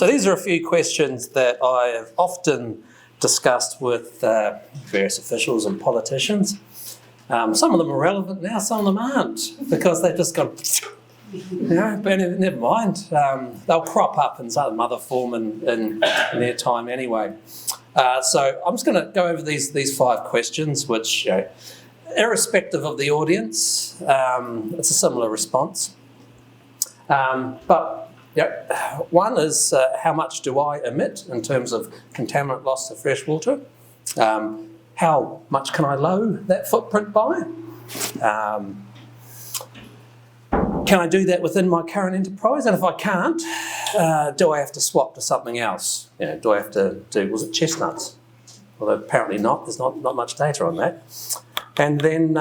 So these are a few questions that I have often discussed with various officials and politicians. Some of them are relevant now, some of them aren't, because they've just gone, but never mind. They'll crop up in some other form in their time anyway. So I'm just going to go over these 5 questions, which, irrespective of the audience, it's a similar response. But one is how much do I emit in terms of contaminant loss to fresh water? How much can I lower that footprint by? Can I do that within my current enterprise? And if I can't, do I have to swap to something else? Do I have to do, was it chestnuts? Although apparently not, there's not much data on that. And then,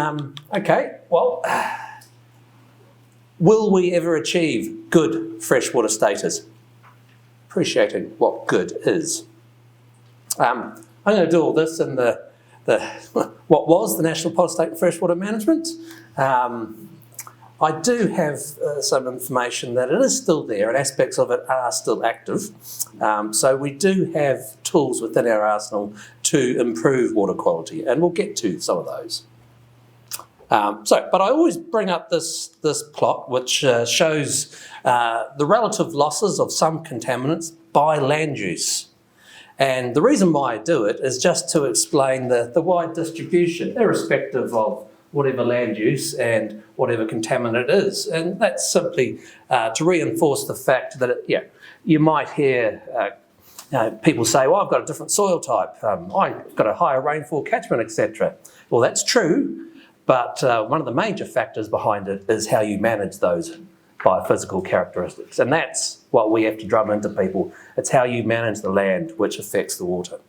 will we ever achieve good freshwater status? Appreciating what good is. I'm going to do all this in the what was the National Policy Statement for Freshwater Management. I do have some information that it is still there and aspects of it are still active. So we do have tools within our arsenal to improve water quality, and we'll get to some of those. But I always bring up this plot which shows the relative losses of some contaminants by land use. And the reason why I do it is just to explain the wide distribution, irrespective of whatever land use and whatever contaminant it is. And that's simply to reinforce the fact that, you might hear people say, well, I've got a different soil type, I've got a higher rainfall catchment, etc. Well, that's true, but one of the major factors behind it is how you manage those biophysical characteristics. And that's what we have to drum into people. It's how you manage the land which affects the water.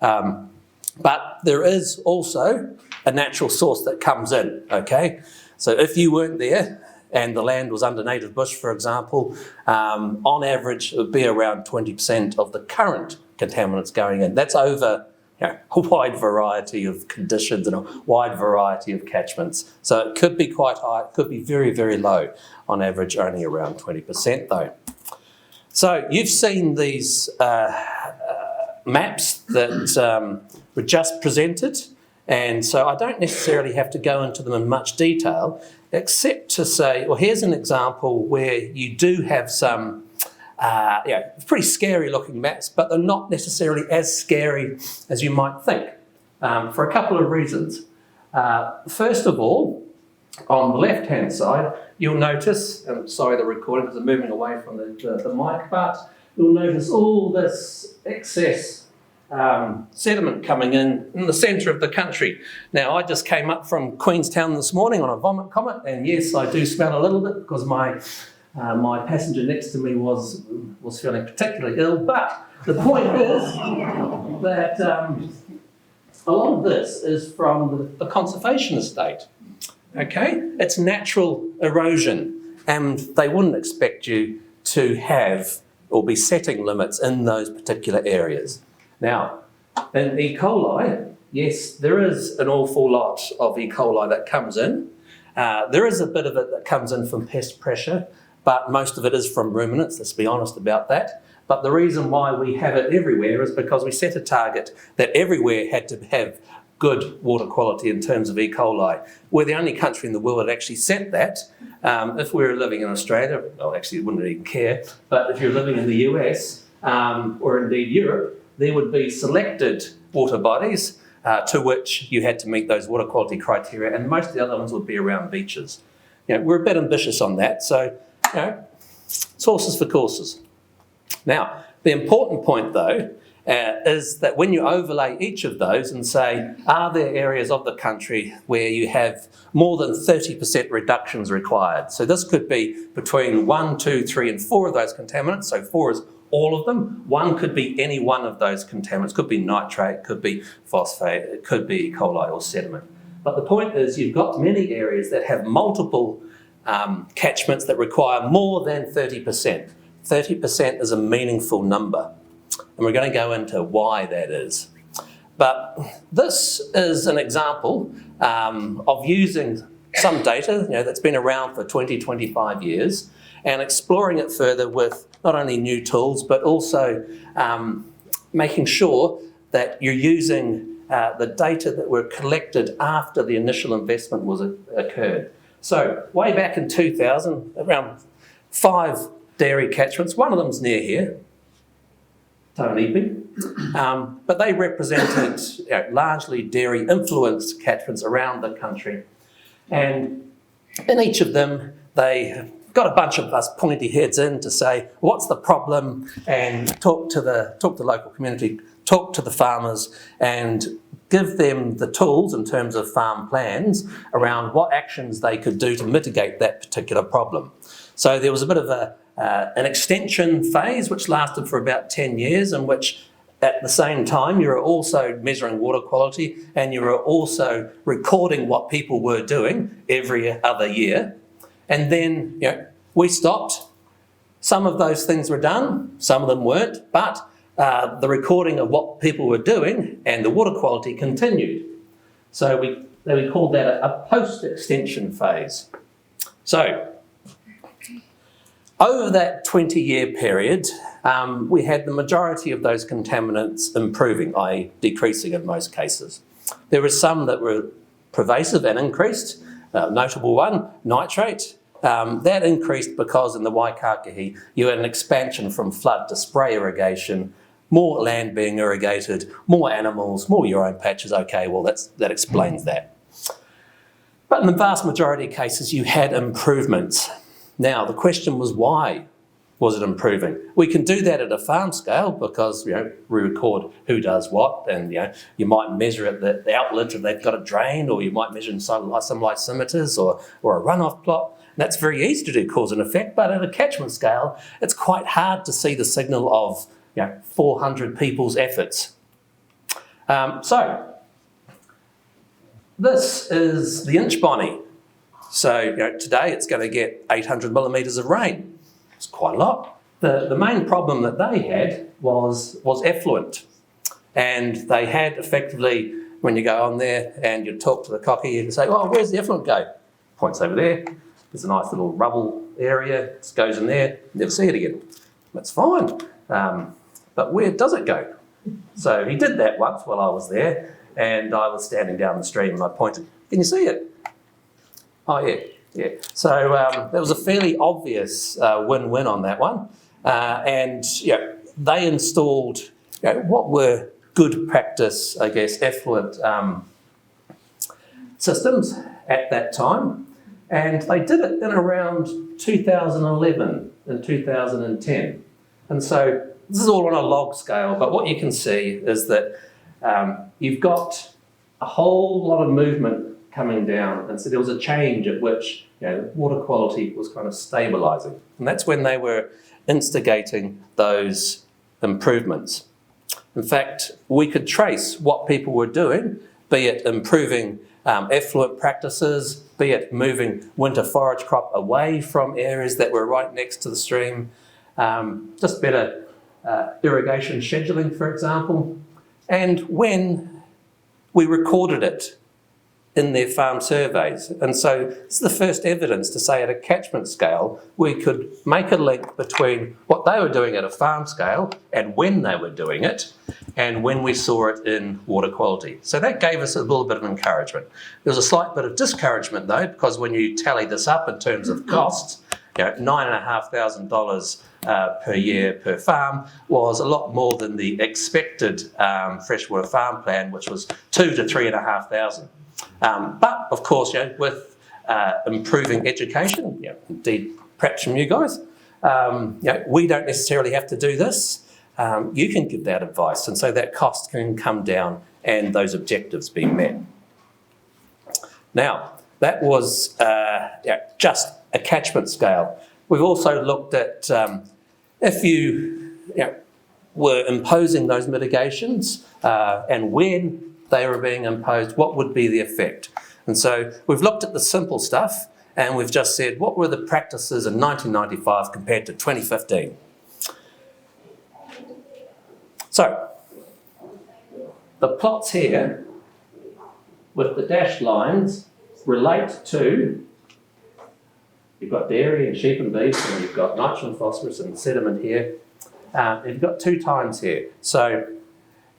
But there is also a natural source that comes in, okay? So if you weren't there and the land was under native bush, for example, on average it would be around 20% of the current contaminants going in. That's over a wide variety of conditions and a wide variety of catchments. So it could be quite high, it could be very, very low. On average, only around 20% though. So you've seen these maps that were just presented, and so I don't necessarily have to go into them in much detail, except to say, well, here's an example where you do have some pretty scary looking maps, but they're not necessarily as scary as you might think, for a couple of reasons. First of all, on the left-hand side, you'll notice, and sorry the recording is moving away from the mic, but you'll notice all this excess sediment coming in the centre of the country. Now, I just came up from Queenstown this morning on a vomit comet, and yes, I do smell a little bit because my passenger next to me was feeling particularly ill, but the point is that a lot of this is from the conservation estate. Okay, it's natural erosion, and they wouldn't expect you to have or be setting limits in those particular areas. Now, in E. coli, yes, there is an awful lot of E. coli that comes in. There is a bit of it that comes in from pest pressure, but most of it is from ruminants, let's be honest about that. But the reason why we have it everywhere is because we set a target that everywhere had to have good water quality in terms of E. coli. We're the only country in the world that actually set that. If we were living in Australia, well, actually, wouldn't even care, but if you're living in the US or indeed Europe, there would be selected water bodies to which you had to meet those water quality criteria, and most of the other ones would be around beaches. We're a bit ambitious on that, so it's horses for courses. Now, the important point though is that when you overlay each of those and say, are there areas of the country where you have more than 30% reductions required? So this could be between 1, 2, 3 and 4 of those contaminants. So 4 is all of them. 1 could be any one of those contaminants. Could be nitrate, could be phosphate, it could be E. coli or sediment. But the point is you've got many areas that have multiple catchments that require more than 30%. 30% is a meaningful number. And we're going to go into why that is. But this is an example of using some data that's been around for 20, 25 years and exploring it further with not only new tools, but also making sure that you're using the data that were collected after the initial investment occurred. So way back in 2000, around 5 dairy catchments, one of them's near here, Taunipi, but they represented largely dairy-influenced catchments around the country. And in each of them, they got a bunch of us pointy heads in to say, what's the problem, and talk to the local community, talk to the farmers, and give them the tools in terms of farm plans around what actions they could do to mitigate that particular problem. So there was a bit of an extension phase which lasted for about 10 years, in which at the same time you were also measuring water quality and you were also recording what people were doing every other year. And then we stopped. Some of those things were done, some of them weren't, but the recording of what people were doing and the water quality continued. So we called that a post-extension phase. So over that 20-year period, we had the majority of those contaminants improving, i.e. decreasing in most cases. There were some that were pervasive and increased. Notable one, nitrate. That increased because in the Waikākī you had an expansion from flood to spray irrigation, more land being irrigated, more animals, more urine patches. Okay, well that explains that. But in the vast majority of cases you had improvements. Now the question was, why was it improving? We can do that at a farm scale because we record who does what, and you might measure at the outlet if they've got a drain, or you might measure in some lysimeters or a runoff plot. And that's very easy to do, cause and effect, but at a catchment scale it's quite hard to see the signal of 400 people's efforts. So this is the inch bonnie. So today it's going to get 800 millimetres of rain. It's quite a lot. The main problem that they had was effluent. And they had effectively, when you go on there and you talk to the cocky, you can say, oh, where's the effluent go? Points over there. There's a nice little rubble area. It goes in there. Never see it again. That's fine. But where does it go? So he did that once while I was there, and I was standing down the stream and I pointed, can you see it? Oh, yeah. So there was a fairly obvious win-win on that one. And they installed what were good practice, I guess, effluent systems at that time. And they did it in around 2011 and 2010. And so this is all on a log scale, but what you can see is that you've got a whole lot of movement coming down, and so there was a change at which water quality was kind of stabilising, and that's when they were instigating those improvements. In fact, we could trace what people were doing, be it improving effluent practices, be it moving winter forage crop away from areas that were right next to the stream, just better irrigation scheduling, for example. And when we recorded it in their farm surveys. And so this is the first evidence to say at a catchment scale, we could make a link between what they were doing at a farm scale and when they were doing it, and when we saw it in water quality. So that gave us a little bit of encouragement. There was a slight bit of discouragement though, because when you tally this up in terms of costs, $9,500 per year per farm was a lot more than the expected freshwater farm plan, which was $2,000 to $3,500. But of course, with improving education, indeed, perhaps from you guys, we don't necessarily have to do this. You can give that advice, and so that cost can come down and those objectives be met. Now, that was just a catchment scale. We've also looked at if you were imposing those mitigations and when they were being imposed, what would be the effect? And so we've looked at the simple stuff and we've just said, what were the practices in 1995 compared to 2015? So the plots here with the dashed lines relate to you've got dairy and sheep and beef, and you've got nitrogen, phosphorus and sediment here. You've got 2 times here. So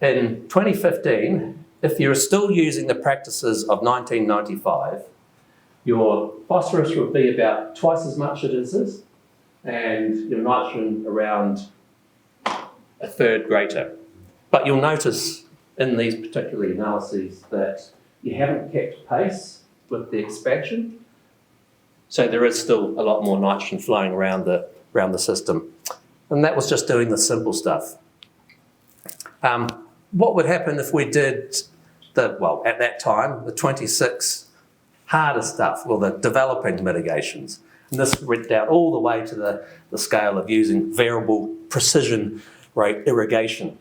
in 2015, if you're still using the practices of 1995, your phosphorus would be about twice as much as it is, and your nitrogen around a third greater. But you'll notice in these particular analyses that you haven't kept pace with the expansion, so there is still a lot more nitrogen flowing around the system. And that was just doing the simple stuff. What would happen if we did at that time, the 26 harder stuff, or the developing mitigations? And this went down all the way to the scale of using variable precision rate irrigation,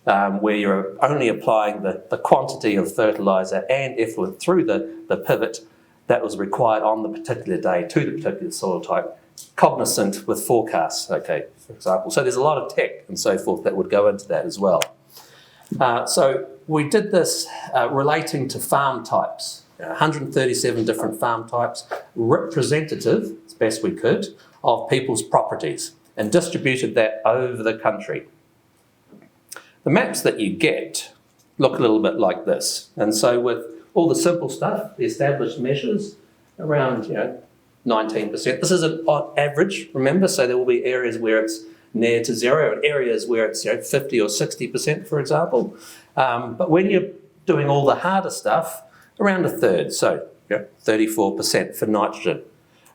where you're only applying the quantity of fertiliser and effluent through the pivot that was required on the particular day to the particular soil type, cognizant with forecasts, okay, for example. So there's a lot of tech and so forth that would go into that as well. So we did this relating to farm types, 137 different farm types, representative, as best we could, of people's properties, and distributed that over the country. The maps that you get look a little bit like this. And so with all the simple stuff, the established measures, around 19%. This is on average, remember, so there will be areas where it's near to zero and areas where it's 50 or 60%, for example. But when you're doing all the harder stuff, around a third, so 34% for nitrogen.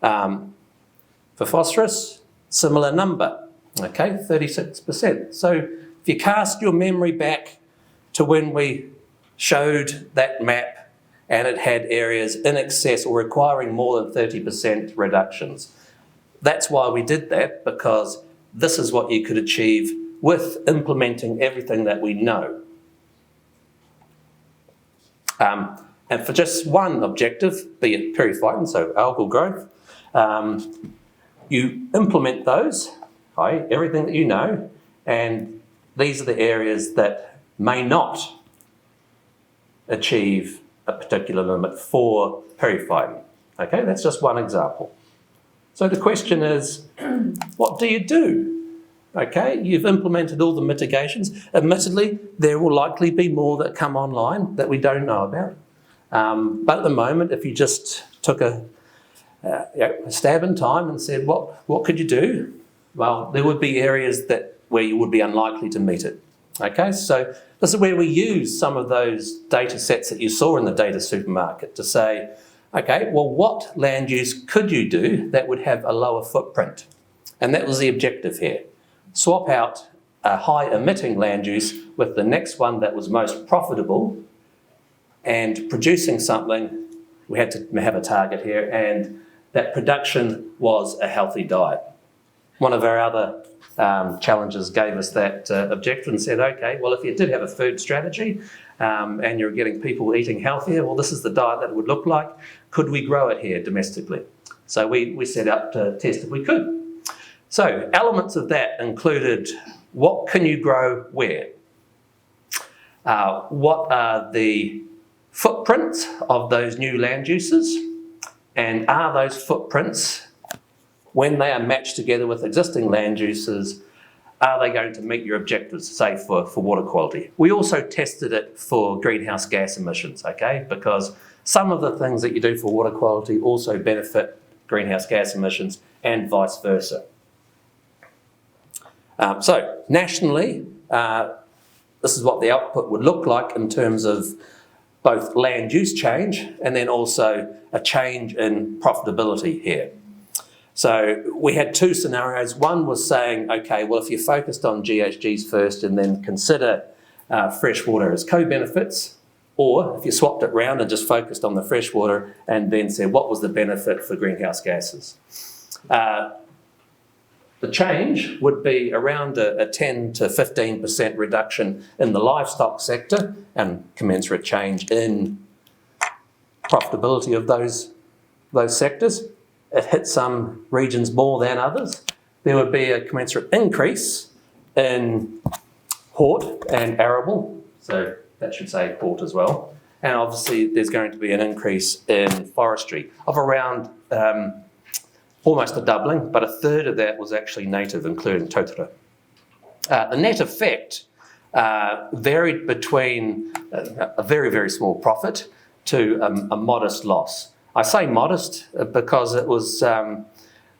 For phosphorus, similar number, okay, 36%. So if you cast your memory back to when we showed that map and it had areas in excess or requiring more than 30% reductions. That's why we did that, because this is what you could achieve with implementing everything that we know. And for just one objective, be it periphyton, so algal growth, you implement those, everything that you know, and these are the areas that may not achieve a particular limit for periphyton. Okay, that's just one example. So the question is, what do you do? Okay, you've implemented all the mitigations. Admittedly, there will likely be more that come online that we don't know about. But at the moment, if you just took a stab in time and said, what could you do? Well, there would be areas where you would be unlikely to meet it. Okay, so this is where we use some of those data sets that you saw in the data supermarket to say, okay, well, what land use could you do that would have a lower footprint? And that was the objective here. Swap out a high emitting land use with the next one that was most profitable, and producing something, we had to have a target here, and that production was a healthy diet. One of our other challenges gave us that objective and said, okay, well, if you did have a food strategy and you're getting people eating healthier, well, this is the diet that it would look like. Could we grow it here domestically? So we set out to test if we could. So elements of that included, what can you grow where? What are the footprints of those new land uses? And are those footprints, when they are matched together with existing land uses, are they going to meet your objectives, say for water quality? We also tested it for greenhouse gas emissions, okay? Because some of the things that you do for water quality also benefit greenhouse gas emissions and vice versa. So nationally, this is what the output would look like in terms of both land use change and then also a change in profitability here. So we had 2 scenarios. One was saying, okay, well, if you focused on GHGs first and then consider freshwater as co-benefits, or if you swapped it round and just focused on the freshwater and then said, what was the benefit for greenhouse gases? The change would be around a 10 to 15% reduction in the livestock sector and commensurate change in profitability of those sectors. It hit some regions more than others. There would be a commensurate increase in hort and arable, so that should say hort as well. And obviously there's going to be an increase in forestry of around almost a doubling, but a third of that was actually native, including totara. The net effect varied between a very, very small profit to a modest loss. I say modest because it was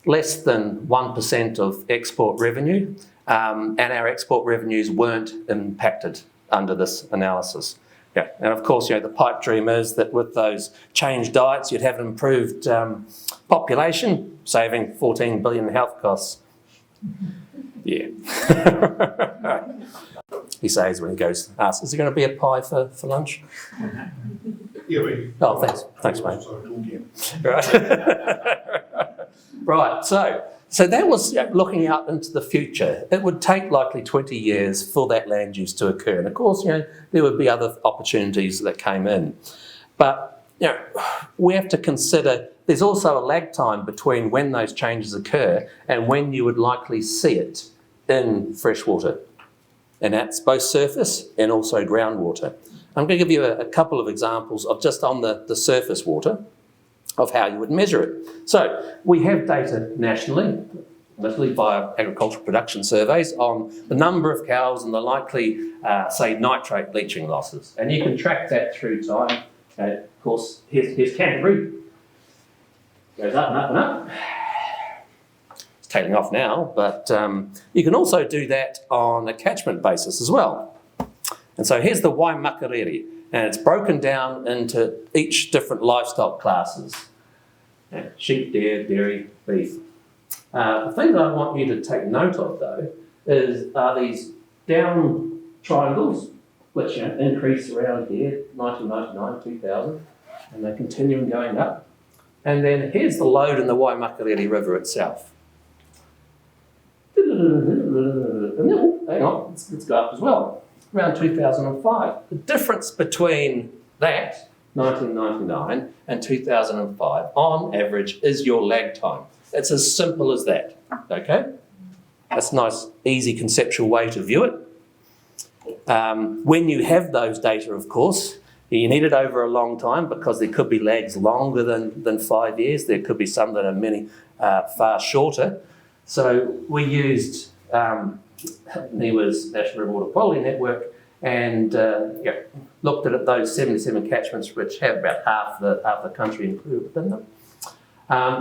less than 1% of export revenue, and our export revenues weren't impacted under this analysis. Yeah, and of course, the pipe dream is that with those changed diets, you'd have an improved population, saving 14 billion in health costs. Yeah. He says when he goes, asks, is there going to be a pie for lunch? Yeah, oh, thanks, mate. Right. Right. So that was looking out into the future. It would take likely 20 years for that land use to occur, and of course, there would be other opportunities that came in, but we have to consider there's also a lag time between when those changes occur and when you would likely see it in freshwater. And that's both surface and also groundwater. I'm going to give you a couple of examples of just on the surface water of how you would measure it. So we have data nationally, mostly via agricultural production surveys, on the number of cows and the likely, say, nitrate leaching losses. And you can track that through time. Of course, here's Canterbury. Goes up and up and up. It's tailing off now, but you can also do that on a catchment basis as well. And so here's the Waimakariri, and it's broken down into each different livestock classes. Sheep, deer, dairy, beef. The thing that I want you to take note of, though, are these down triangles, which increase around here, 1999, 2000, and they're continuing going up. And then here's the load in the Waimakariri River itself. And then, hang on, let's go up as well. Around 2005. The difference between that, 1999, and 2005, on average, is your lag time. It's as simple as that, okay? That's a nice, easy conceptual way to view it. When you have those data, of course, you need it over a long time because there could be lags longer than 5 years. There could be some that are far shorter. So we used NIWA's National River Water Quality Network and looked at those 77 catchments which have about half the country included within them.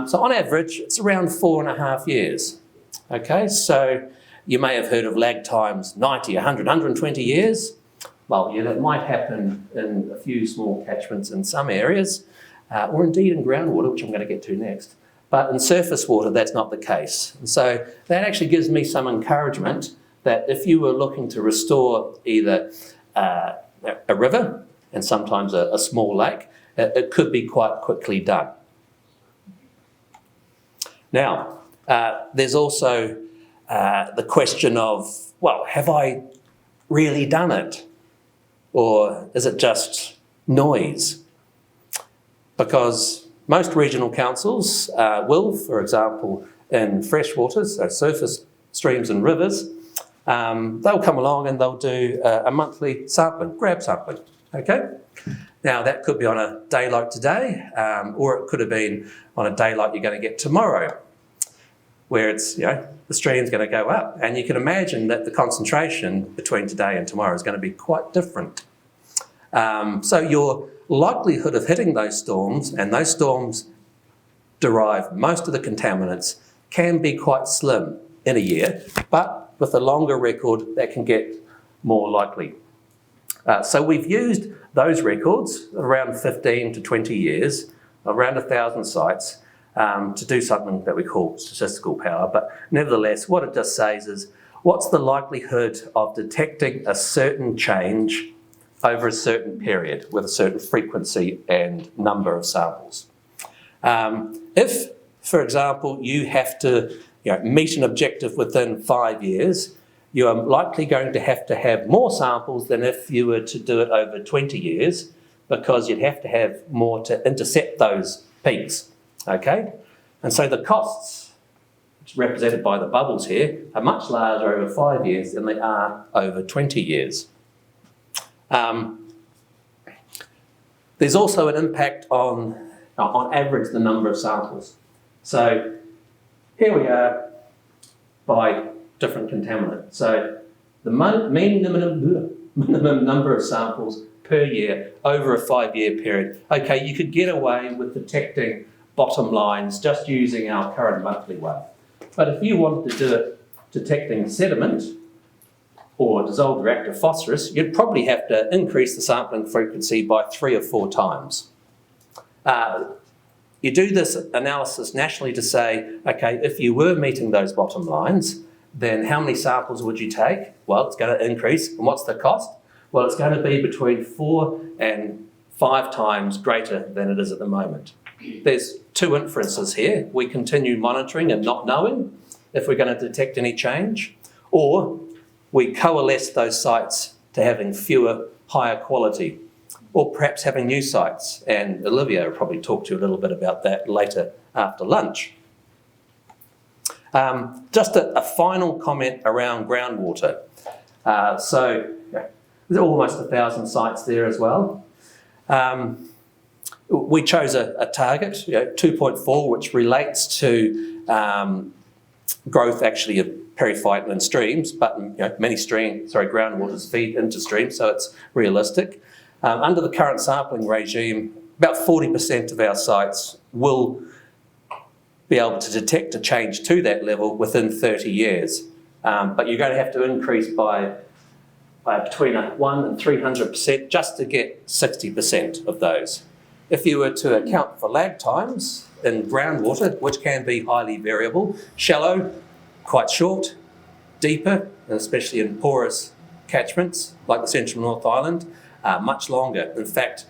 So on average, it's around 4.5 years. Okay, so you may have heard of lag times 90, 100, 120 years. Well, that might happen in a few small catchments in some areas, or indeed in groundwater, which I'm going to get to next. But in surface water, that's not the case. And so that actually gives me some encouragement that if you were looking to restore either a river and sometimes a small lake, it could be quite quickly done. Now, there's also the question of, well, have I really done it? Or is it just noise? Because most regional councils will, for example, in freshwaters, so surface streams and rivers, they'll come along and they'll do a monthly sampling, grab sampling, okay? Now, that could be on a day like today, or it could have been on a day like you're going to get tomorrow, where it's, the stream's going to go up. And you can imagine that the concentration between today and tomorrow is going to be quite different. So your likelihood of hitting those storms, and those storms derive most of the contaminants, can be quite slim in a year, but with a longer record, that can get more likely. So we've used those records, around 15 to 20 years, around 1,000 sites, to do something that we call statistical power. But nevertheless, what it just says is, what's the likelihood of detecting a certain change over a certain period with a certain frequency and number of samples? If, for example, you have to meet an objective within 5 years, you are likely going to have more samples than if you were to do it over 20 years, because you'd have to have more to intercept those peaks, okay? And so the costs, which are represented by the bubbles here, are much larger over 5 years than they are over 20 years. There's also an impact on average, the number of samples. So here we are by different contaminant. So the minimum number of samples per year over a 5-year period. Okay, you could get away with detecting bottom lines just using our current monthly one. But if you wanted to do it detecting sediment or dissolved reactive phosphorus, you'd probably have to increase the sampling frequency by 3 or 4 times. You do this analysis nationally to say, okay, if you were meeting those bottom lines, then how many samples would you take? Well, it's going to increase. And what's the cost? Well, it's going to be between 4 and 5 times greater than it is at the moment. There's 2 inferences here. We continue monitoring and not knowing if we're going to detect any change, or we coalesce those sites to having fewer, higher quality, or perhaps having new sites. And Olivia will probably talk to you a little bit about that later after lunch. Just a final comment around groundwater. So there's almost 1,000 sites there as well. We chose a target, 2.4, which relates to growth actually of periphyton in streams, but many groundwaters feed into streams, so it's realistic. Under the current sampling regime, about 40% of our sites will be able to detect a change to that level within 30 years. But you're going to have to increase by between 100 and 300% just to get 60% of those. If you were to account for lag times in groundwater, which can be highly variable, shallow, quite short, deeper, and especially in porous catchments like the Central North Island, much longer. In fact,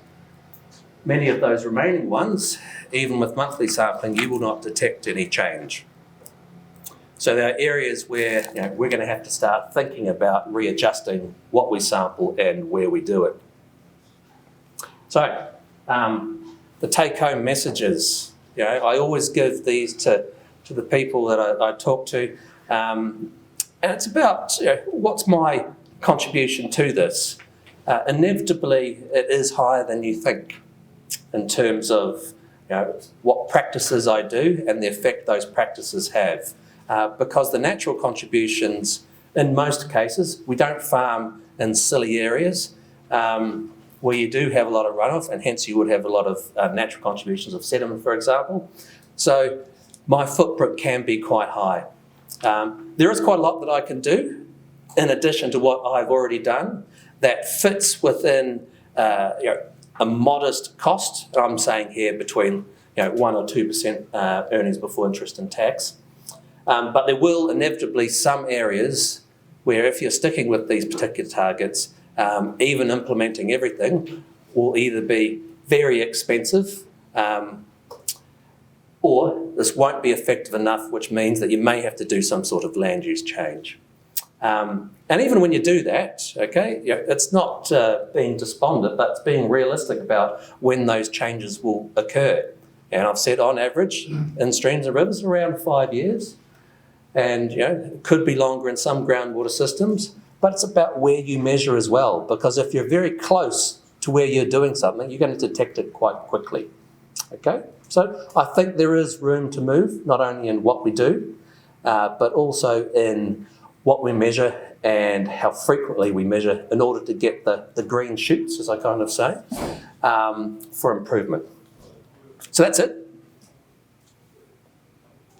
many of those remaining ones, even with monthly sampling, you will not detect any change. So there are areas where we're going to have to start thinking about readjusting what we sample and where we do it. So the take-home messages, I always give these to the people that I talk to, and it's about what's my contribution to this. Inevitably, it is higher than you think in terms of what practices I do and the effect those practices have. Because the natural contributions, in most cases, we don't farm in silly areas where you do have a lot of runoff, and hence you would have a lot of natural contributions of sediment, for example. So my footprint can be quite high. There is quite a lot that I can do in addition to what I've already done that fits within a modest cost. I'm saying here between 1 or 2% earnings before interest and tax. But there will inevitably some areas where if you're sticking with these particular targets, even implementing everything will either be very expensive or this won't be effective enough, which means that you may have to do some sort of land use change. And even when you do that, it's not being despondent, but it's being realistic about when those changes will occur. And I've said on average in streams and rivers around 5 years. And it could be longer in some groundwater systems, but it's about where you measure as well, because if you're very close to where you're doing something, you're going to detect it quite quickly. Okay, so I think there is room to move, not only in what we do, but also in what we measure and how frequently we measure in order to get the green shoots, as I kind of say, for improvement. So that's it.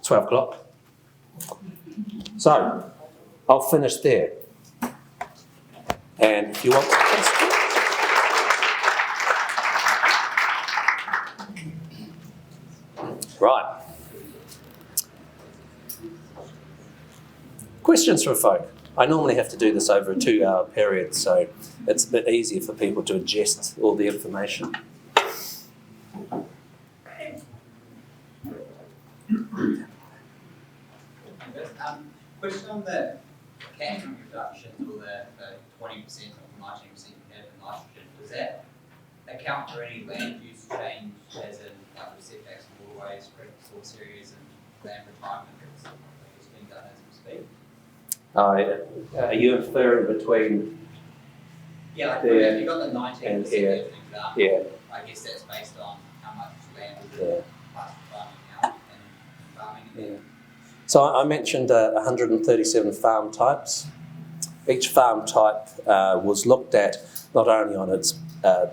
12 o'clock. So, I'll finish there. And if you want to question. Right. Questions from folk? I normally have to do this over a 2-hour period, so it's a bit easier for people to ingest all the information. Question on the catchment reduction or the 20% or 19% you have in nitrogen, does that account for any land use change, as in like setbacks and waterways, critical source areas and land retirement that's being done as we speak? Are you inferring between? Yeah, like if you've got the 19% as an example, yeah. I guess that's based on how much land is farming out and farming. Yeah. So I mentioned 137 farm types. Each farm type was looked at not only on its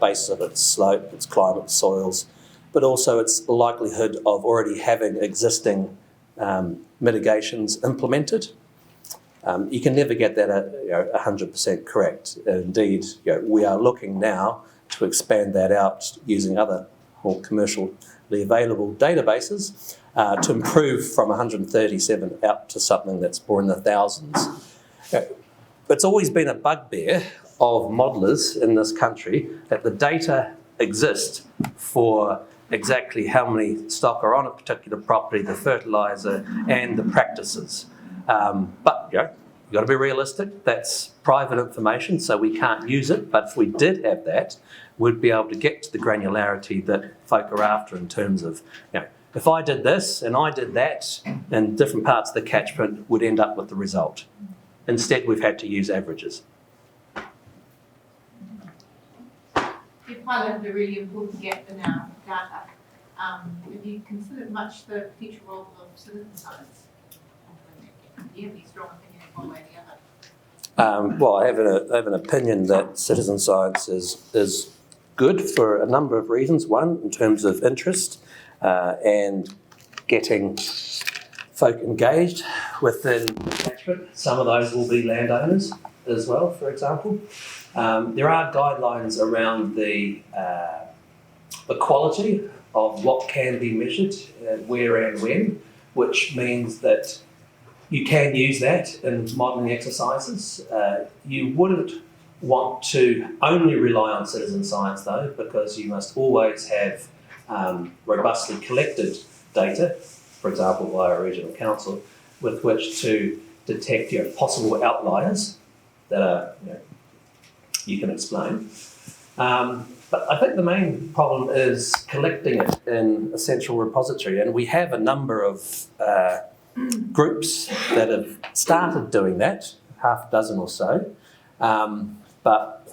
basis of its slope, its climate, soils, but also its likelihood of already having existing mitigations implemented. You can never get that 100% correct. Indeed, we are looking now to expand that out using other more commercially available databases to improve from 137 out to something that's more in the thousands. It's always been a bugbear of modellers in this country that the data exists for exactly how many stock are on a particular property, the fertiliser and the practices. But you've got to be realistic. That's private information, so we can't use it. But if we did have that, we'd be able to get to the granularity that folk are after in terms of, if I did this and I did that, and different parts of the catchment would end up with the result. Instead, we've had to use averages. You've highlighted a really important gap in our data. Have you considered much the future role of citizen science? Do you have any strong opinion one way or the other? Well, I have an opinion that citizen science is good for a number of reasons. One, in terms of interest and getting folk engaged within catchment. Some of those will be landowners as well, for example. There are guidelines around the quality of what can be measured, where and when, which means that you can use that in modelling exercises. You wouldn't want to only rely on citizen science though, because you must always have robustly collected data, for example via a regional council, with which to detect possible outliers that are you can explain. But I think the main problem is collecting it in a central repository, and we have a number of groups that have started doing that, half a dozen or so. But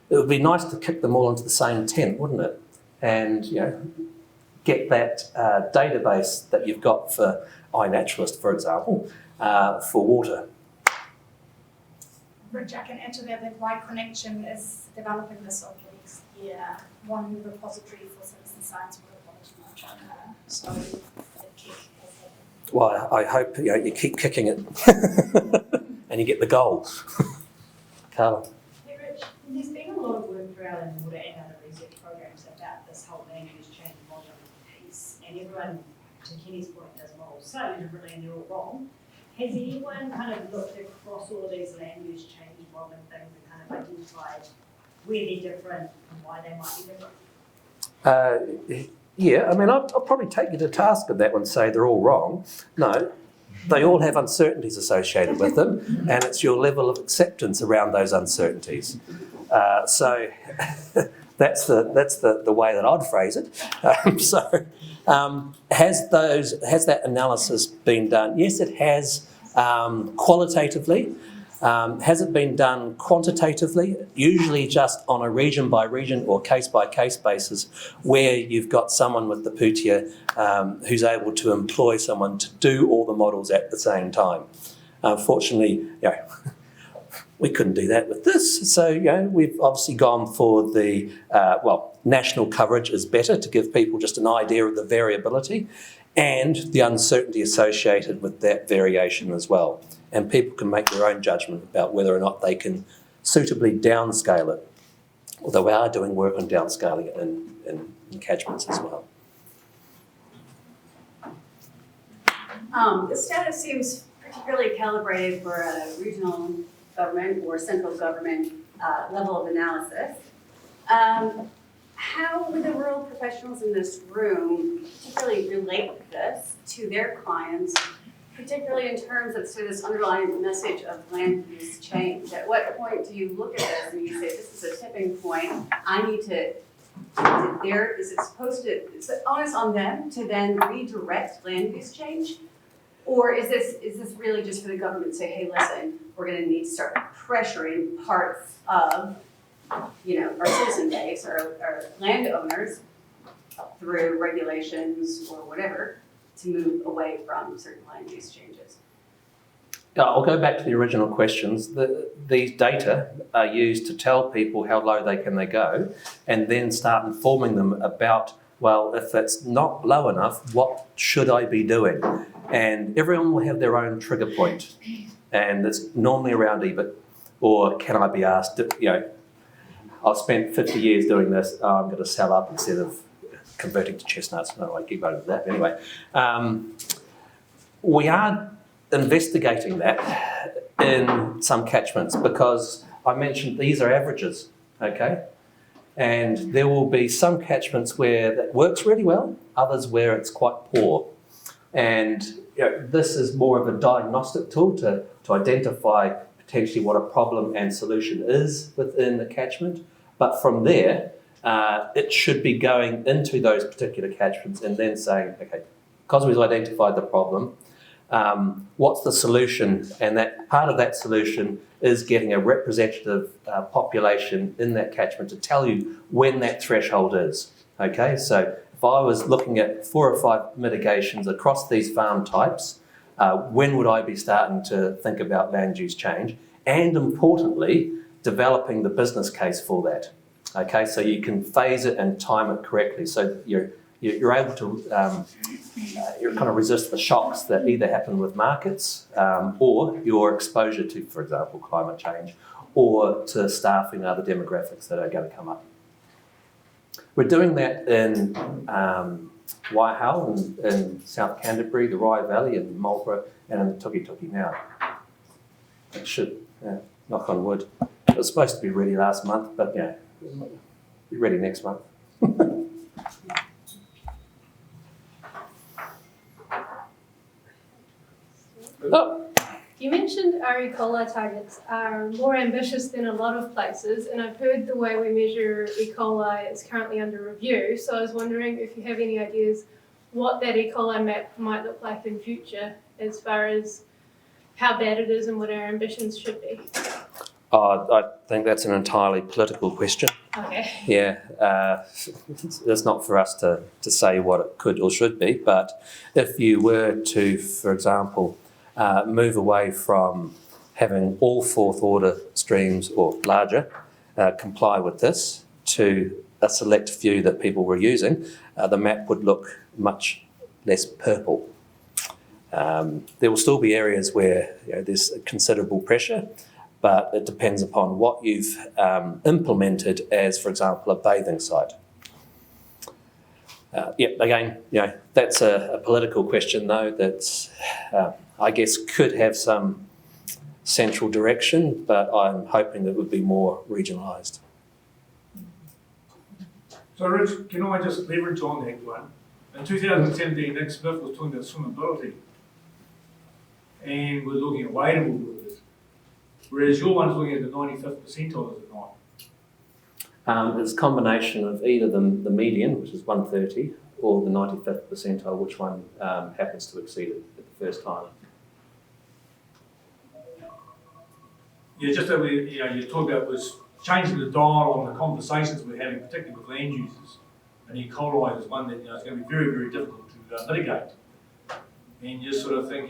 it would be nice to kick them all into the same tent, wouldn't it? And get that database that you've got for iNaturalist, for example, for water. Rich, I can add to that Y-Connection is developing this over the next year, one repository for citizen science with a so Well, I hope you keep kicking it and you get the goal. Carla. Hey Rich, there's been a lot of work throughout in water and other research programs about this whole land use change modelling piece, and everyone, to Kenny's point, does models slightly differently and they're all wrong. Has anyone kind of looked across all of these land use change modelling things and kind of identified where they're different and why they might be different? Yeah, I mean, I'll probably take you to task with that one and say they're all wrong. No, they all have uncertainties associated with them, and it's your level of acceptance around those uncertainties. So that's the way that I'd phrase it. Has that analysis been done? Yes, it has, qualitatively. Has it been done quantitatively? Usually just on a region by region or case by case basis, where you've got someone with the putia who's able to employ someone to do all the models at the same time. Unfortunately, we couldn't do that with this. So, we've obviously gone for the, national coverage is better to give people just an idea of the variability and the uncertainty associated with that variation as well. And people can make their own judgment about whether or not they can suitably downscale it. Although we are doing work on downscaling it in catchments as well. This data seems particularly calibrated for a regional government or central government level of analysis. How would the rural professionals in this room particularly relate this to their clients, particularly in terms of this underlying message of land use change? At what point do you look at this and you say, this is a tipping point, I need to, is it onus on them to then redirect land use change? Or is this really just for the government to say, hey, listen, we're gonna need to start pressuring parts of our citizen base, our landowners through regulations or whatever, to move away from certain land use changes? I'll go back to the original questions. These data are used to tell people how low they go and then start informing them about, well, if it's not low enough, what should I be doing? And everyone will have their own trigger point. And it's normally around EBIT, or can I be asked, I've spent 50 years doing this, I'm going to sell up instead of converting to chestnuts. No, I keep going with that. Anyway, we are investigating that in some catchments because I mentioned these are averages, okay? And there will be some catchments where that works really well, others where it's quite poor. And this is more of a diagnostic tool to identify potentially what a problem and solution is within the catchment. But from there, it should be going into those particular catchments and then saying, okay, because we've identified the problem, what's the solution? And that part of that solution is getting a representative population in that catchment to tell you when that threshold is. Okay, so if I was looking at 4 or 5 mitigations across these farm types, when would I be starting to think about land use change? And importantly, developing the business case for that. Okay, so you can phase it and time it correctly. So you're able to kind of resist the shocks that either happen with markets or your exposure to, for example, climate change, or to staffing other demographics that are going to come up. We're doing that in Waihau in South Canterbury, the Rye Valley in Marlborough, and in the Tukituki now. It should, knock on wood. It was supposed to be ready last month, but be ready next month. Oh. You mentioned our E. coli targets are more ambitious than a lot of places, and I've heard the way we measure E. coli is currently under review, so I was wondering if you have any ideas what that E. coli map might look like in future as far as how bad it is and what our ambitions should be. I think that's an entirely political question. Okay. Yeah, it's not for us to say what it could or should be, but if you were to, for example, move away from having all fourth order streams or larger comply with this to a select few that people were using, the map would look much less purple. There will still be areas where there's considerable pressure, but it depends upon what you've implemented as, for example, a bathing site. That's a political question, though, that's, I guess, could have some central direction, but I'm hoping that it would be more regionalised. So Rich, can I just leverage on that one? In 2017, Nick Smith was talking about swimmability, and we're looking at wadable waters, whereas your one's looking at the 95th percentile, is it not? It's a combination of either the median, which is 130, or the 95th percentile, which one happens to exceed it at the first time. Yeah, just that you talk about was changing the dial on the conversations we're having, particularly with land users. And E. coli is one that is going to be very, very difficult to mitigate. And you're sort of thinking,